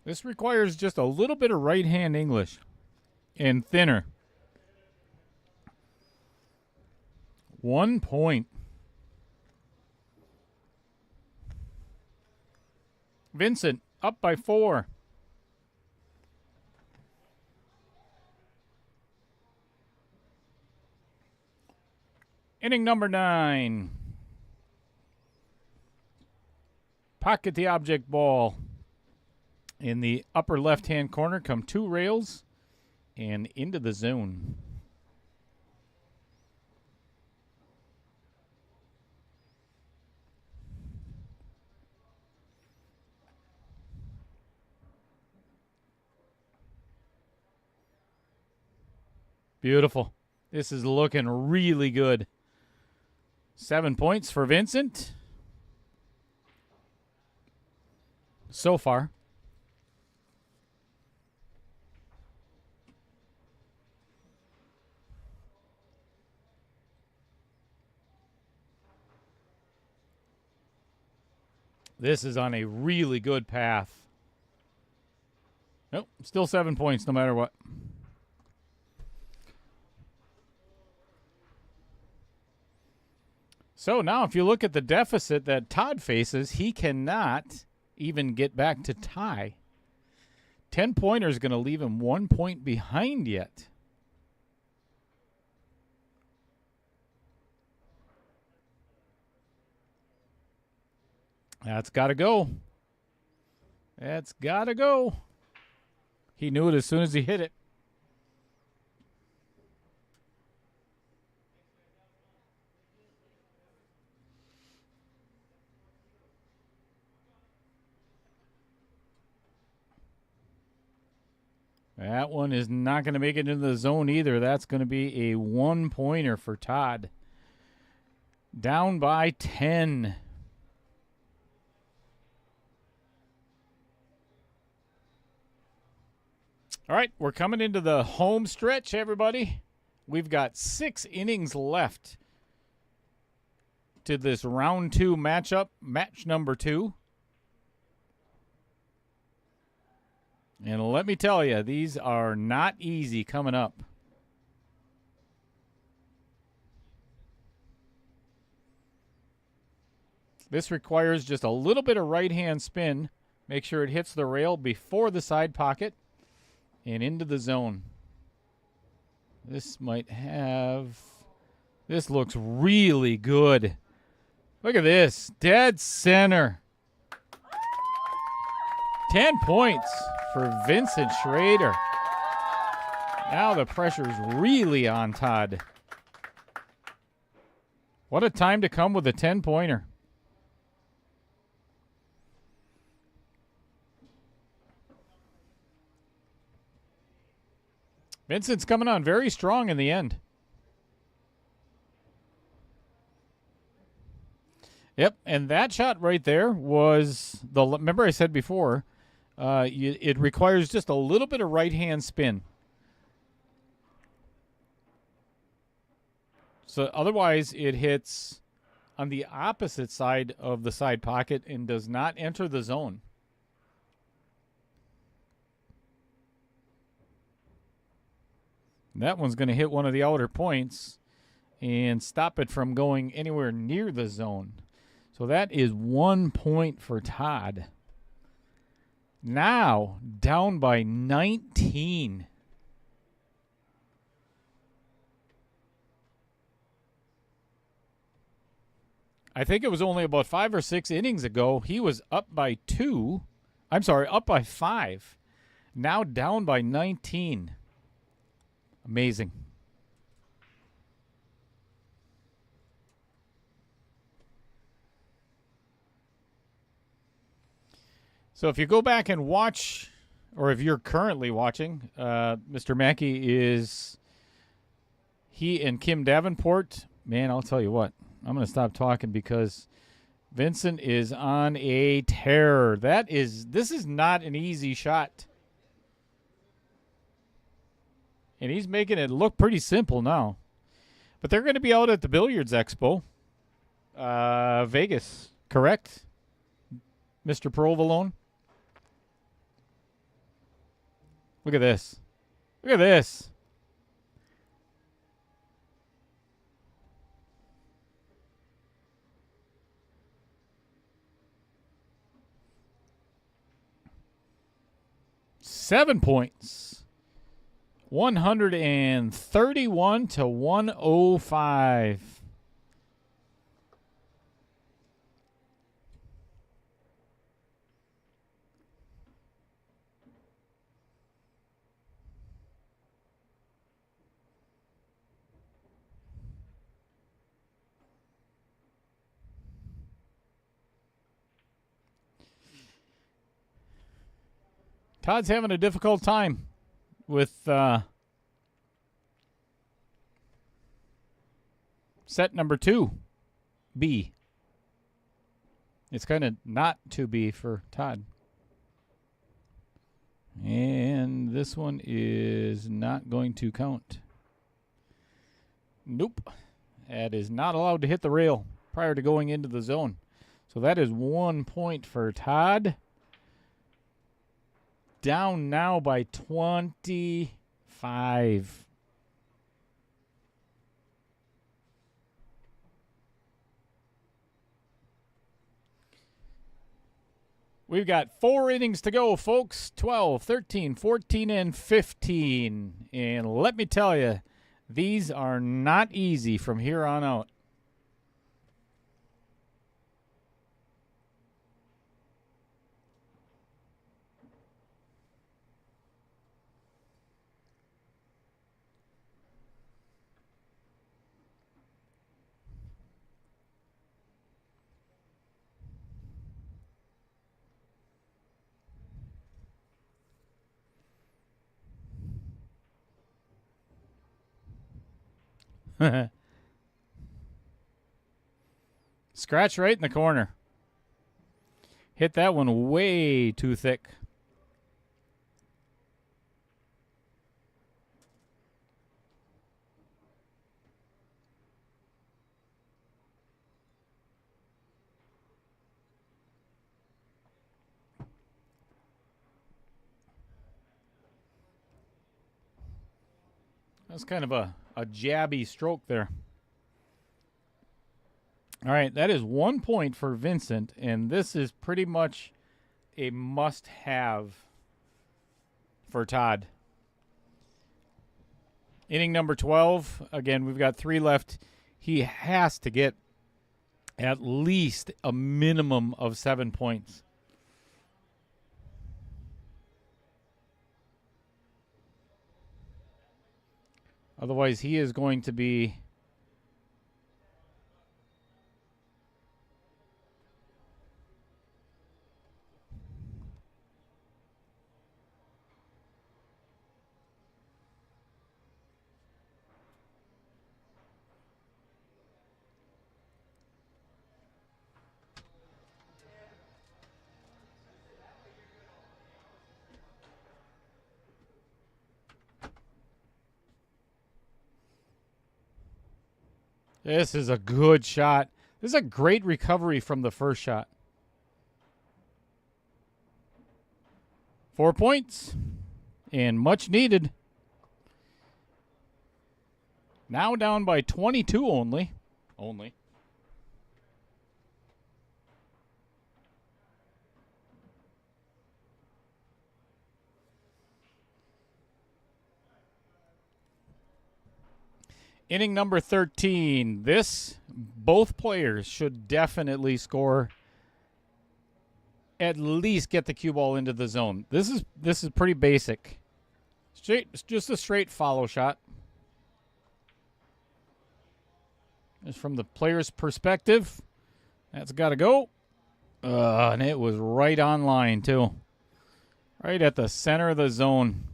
This requires just a little bit of right-hand English and thinner. 1 point. Vincent up by 4. Inning number 9. Pocket the object ball. In the upper left-hand corner come 2 rails and into the zone. Beautiful. This is looking really good. 7 points for Vincent so far. This is on a really good path. Nope, still 7 points no matter what. So now if you look at the deficit that Todd faces, he cannot even get back to tie. 10-pointer is going to leave him 1 point behind yet. That's got to go. That's got to go. He knew it as soon as he hit it. That one is not going to make it into the zone either. That's going to be a 1-pointer for Todd. Down by 10. All right, we're coming into the home stretch, everybody. We've got 6 innings left to this round 2 matchup, match number 2. And let me tell you, these are not easy coming up. This requires just a little bit of right-hand spin. Make sure it hits the rail before the side pocket and into the zone. This might have... This looks really good. Look at this. Dead center. 10 points for Vincent Schroeder. Now the pressure's really on Todd. What a time to come with a 10-pointer. Vincent's coming on very strong in the end. Yep, and that shot right there was the. Remember I said before, it requires just a little bit of right-hand spin. So otherwise, it hits on the opposite side of the side pocket and does not enter the zone. That one's going to hit one of the outer points and stop it from going anywhere near the zone. So that is 1 point for Todd. Now down by 19. I think it was only about 5 or 6 innings ago. He was up by 2. I'm sorry, up by 5. Now down by 19. Amazing. So if you go back and watch, or if you're currently watching, Mr. Mackey he and Kim Davenport, man, I'll tell you what, I'm going to stop talking because Vincent is on a tear. This is not an easy shot. And he's making it look pretty simple now. But they're going to be out at the Billiards Expo. Vegas, correct? Mr. Provolone? Look at this. Look at this. Seven points. 131 to 105. Todd's having a difficult time with Set number 2, B. It's kind of not 2B for Todd. And this one is not going to count. Nope. That is not allowed to hit the rail prior to going into the zone. So that is 1 point for Todd. Down now by 25. We've got 4 innings to go, folks. 12, 13, 14, and 15. And let me tell you, these are not easy from here on out. Scratch right in the corner. Hit that one way too thick. That's kind of a jabby stroke there. All right, that is 1 point for Vincent, and this is pretty much a must-have for Todd. Inning number 12. Again, we've got 3 left. He has to get at least a minimum of 7 points. Otherwise, he is going to be This is a good shot. This is a great recovery from the first shot. 4 points, and much needed. Now down by 22 only. Inning number 13. Both players should definitely score. At least get the cue ball into the zone. This is pretty basic. Just a straight follow shot. Just from the player's perspective, that's got to go. And it was right on line too. Right at the center of the zone.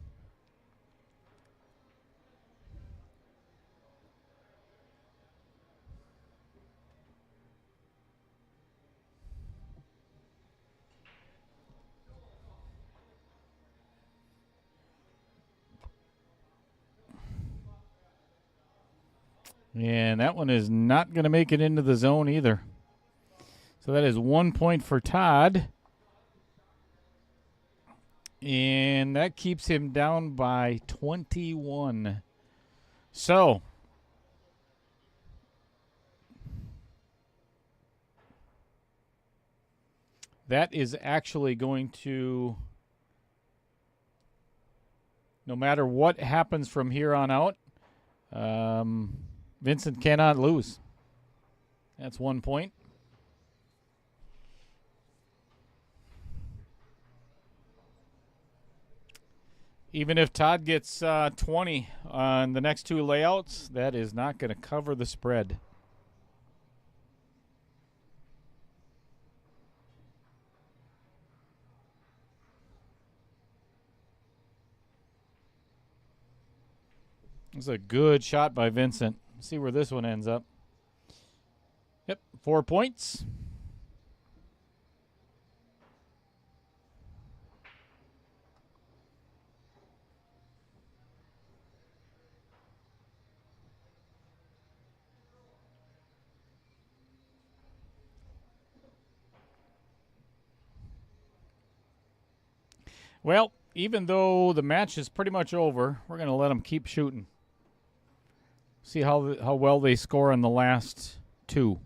And that one is not going to make it into the zone either. So that is 1 point for Todd. And that keeps him down by 21. So that is actually going to, no matter what happens from here on out, Vincent cannot lose. That's 1 point. Even if Todd gets 20 on the next 2 layouts, that is not going to cover the spread. This is a good shot by Vincent. See where this one ends up. Yep, 4 points. Well, even though the match is pretty much over, we're going to let them keep shooting. See how well they score on the last two.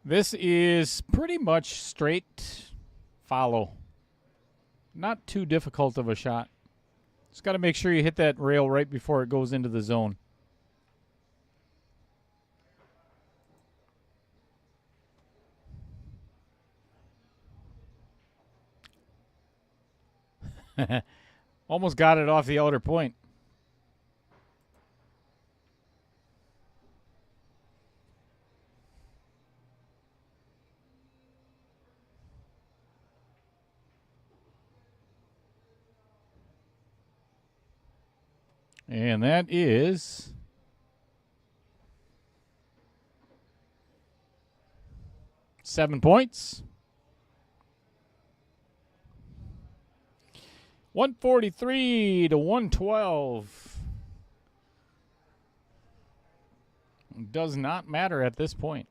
This is pretty much straight follow. Not too difficult of a shot. Just got to make sure you hit that rail right before it goes into the zone. Almost got it off the outer point. And that is 7 points. 143 to 112. Does not matter at this point.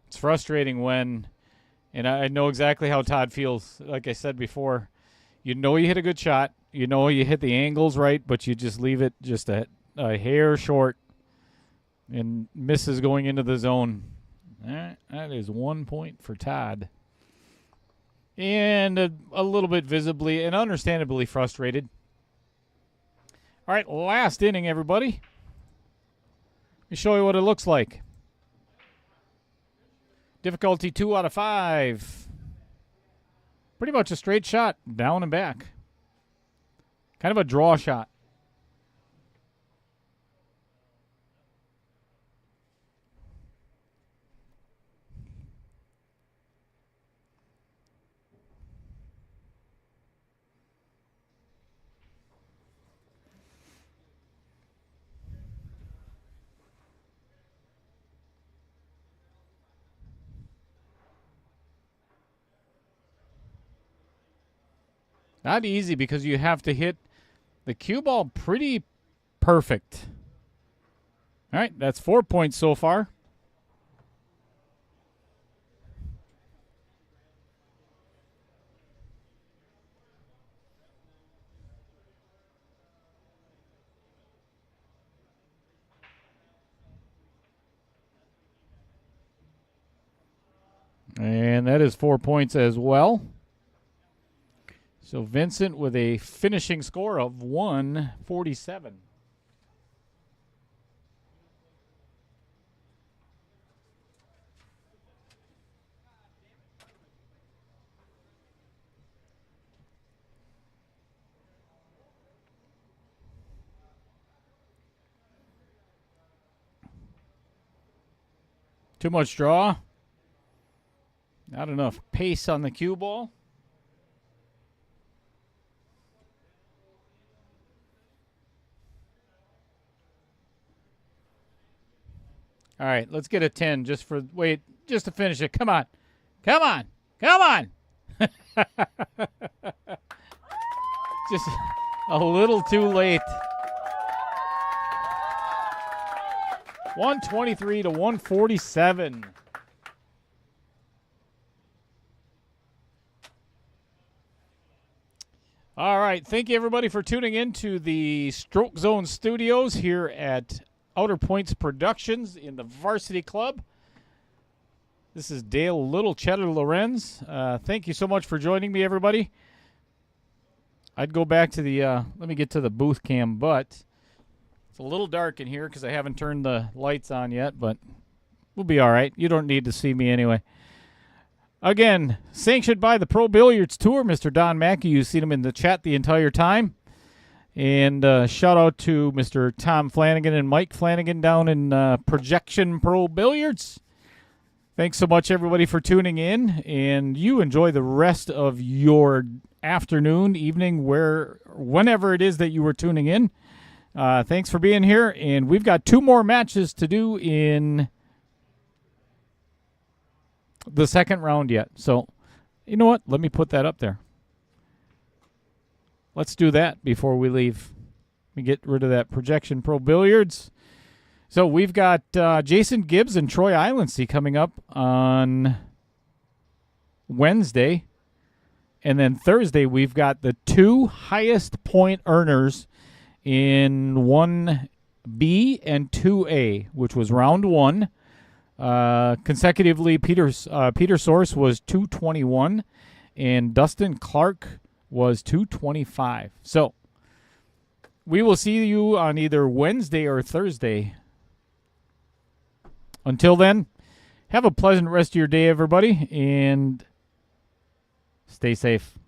It's frustrating when, and I know exactly how Todd feels. Like I said before, you know you hit a good shot. You know you hit the angles right, but you just leave it just a hair short and misses going into the zone. That is 1 point for Todd. And a little bit visibly and understandably frustrated. All right, last inning, everybody. Let me show you what it looks like. Difficulty 2 out of 5. Pretty much a straight shot, down and back. Kind of a draw shot. Not easy because you have to hit the cue ball pretty perfect. All right, that's 4 points so far. And that is 4 points as well. So Vincent with a finishing score of 147. Too much draw. Not enough pace on the cue ball. All right, let's get a 10 just to finish it. Come on. Come on. Come on. Just a little too late. 123 to 147. All right, thank you everybody for tuning in to the Stroke Zone Studios here at Outer Points Productions in the Varsity Club. This is Dale Little, Cheddar Lorenz. Thank you so much for joining me, everybody. I'd go back to the, let me get to the booth cam, but it's a little dark in here because I haven't turned the lights on yet, but we'll be all right. You don't need to see me anyway. Again, sanctioned by the Pro Billiards Tour, Mr. Don Mackey. You've seen him in the chat the entire time. And shout out to Mr. Tom Flanagan and Mike Flanagan down in Projection Pro Billiards. Thanks so much, everybody, for tuning in, and you enjoy the rest of your afternoon, evening, whenever it is that you were tuning in. Thanks for being here, and we've got 2 more matches to do in the second round yet. So, you know what? Let me put that up there. Let's do that before we leave. Let me get rid of that Projection Pro Billiards. So we've got Jason Gibbs and Troy Islandsey coming up on Wednesday. And then Thursday, we've got the 2 highest point earners in 1B and 2A, which was round 1. Consecutively, Peter Source was 221, and Dustin Clark was 225. So we will see you on either Wednesday or Thursday. Until then, have a pleasant rest of your day, everybody, and stay safe.